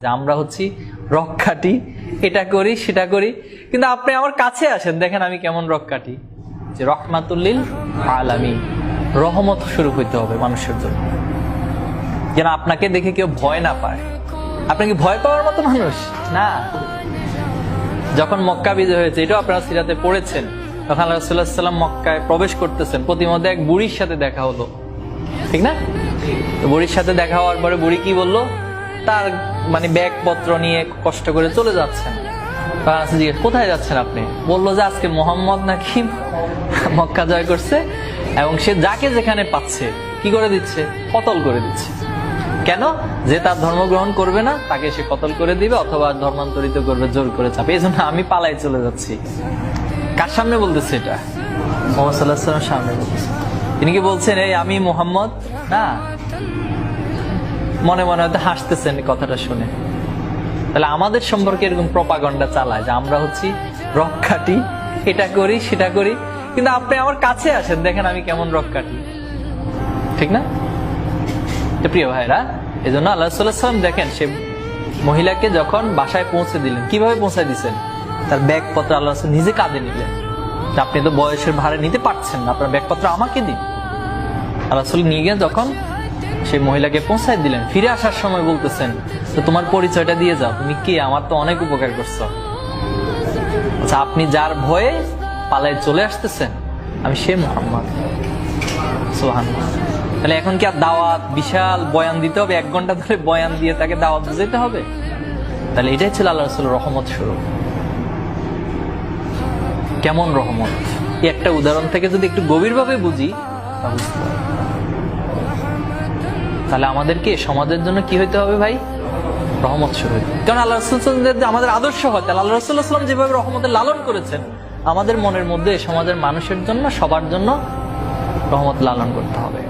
যে আমরা হচ্ছি রক্ষাটি, এটা করি সেটা করি, কিন্তু আপনি আমার কাছে আসেন, দেখেন আমি কেমন রক্ষাটি। যে রহমাতুল্লিল আলামিন, রহমত শুরু হইতে হবে মানুষের জন্য, যেন আপনাকে দেখে কেউ ভয় না পায়। আপনি কি ভয় পাওয়ার মতো মানুষ না? যখন মক্কা বিজয় হয়েছে, এটাও আপনারা সিরাতে পড়েছেন, তখন আল্লাহ রাসূলুল্লাহ সাল্লাল্লাহু আলাইহি ওয়াসাল্লাম মক্কায় প্রবেশ করতেছেন, প্রতিমধ্যে এক বুড়ির সাথে দেখা হলো, ঠিক না? তো বুড়ির সাথে দেখা হওয়ার পরে বুড়ি কি বললো, তার ব্যাগপত্র নিয়ে কষ্ট করে চলে যাচ্ছেন। জিজ্ঞেস, কোথায় যাচ্ছেন আপনি? বললো যে আজকে মোহাম্মদ নাকি মক্কা জয় করছে এবং সে যাকে যেখানে পাচ্ছে কি করে দিচ্ছে, কতল করে দিচ্ছে। কেন? যে তার ধর্ম গ্রহণ করবে না তাকে সে কতল করে দিবে অথবা ধর্মান্তরিত করবে জোর করে চাপে। এই জন্য আমি পালাই চলে যাচ্ছি। কার সামনে বলতেছে এটা? মুহাম্মদ সাল্লাল্লাহু আলাইহি ওয়াসাল্লামের সামনে বলতেছে। তিনি কি বলছেন এই আমি মুহাম্মদ? না, মনে মনে হয়তো হাসতেছেন কথাটা শুনে। তাহলে আমাদের সম্পর্কে এরকম প্রপাগান্ডা চালায় যে আমরা হচ্ছি রক্ষাটি, এটা করি সেটা করি, কিন্তু আপনি আমার কাছে আসেন, দেখেন আমি কেমন রক্ষাটি, ঠিক না? প্রিয় ভাইরা, এই জন্য আল্লাহ সাল্লাল্লাহু আলাইহি ওয়াসাল্লাম দেখেন সে মহিলাকে যখন বাসায় পৌঁছে দিলেন, কিভাবে পৌঁছে দিচ্ছেন? তার ব্যাগপত্র আল্লাহ রাসূল নিজে কাঁধে নিলেন। আপনি তো বয়সের ভারে নিতে পারছেন না, আপনার ব্যাগপত্র আমাকে দিন। আল্লাহ রাসূল নিয়ে গিয়ে যখন সেই মহিলাকে পৌঁছায় দিলেন, ফিরে আসার সময় বলতেছেন তো তোমার পরিচয়টা দিয়ে যাও, তুমি কে, আমার তো অনেক উপকার করছো। আচ্ছা, আপনি যার ভয়ে পালায় চলে আসতেছেন, আমি সে মুহাম্মদ। সুবহানাল্লাহ। তাহলে এখন কি আর দাওয়াত বিশাল বয়ান দিতে হবে, 1 ঘন্টা ধরে বয়ান দিয়ে তাকে দাওয়াত বুঝাইতে হবে? তাহলে এটাই ছিল আল্লাহ রাসূলের রহমত স্বরূপ। কেমন রহমত, এই একটা উদাহরণ থেকে যদি একটু গভীরভাবে বুঝি তাহলে আমাদেরকে সমাজের জন্য কি হইতে হবে ভাই? রহমত স্বরূপ। কারণ আল্লাহ রাসূল আমাদের আদর্শ হয়, তাহলে আল্লাহ রাসূলুল্লাহ সাল্লাল্লাহু আলাইহি ওয়াসাল্লাম যেভাবে রহমতের লালন করেছেন, আমাদের মনের মধ্যে সমাজের মানুষের জন্য, সবার জন্য রহমত লালন করতে হবে।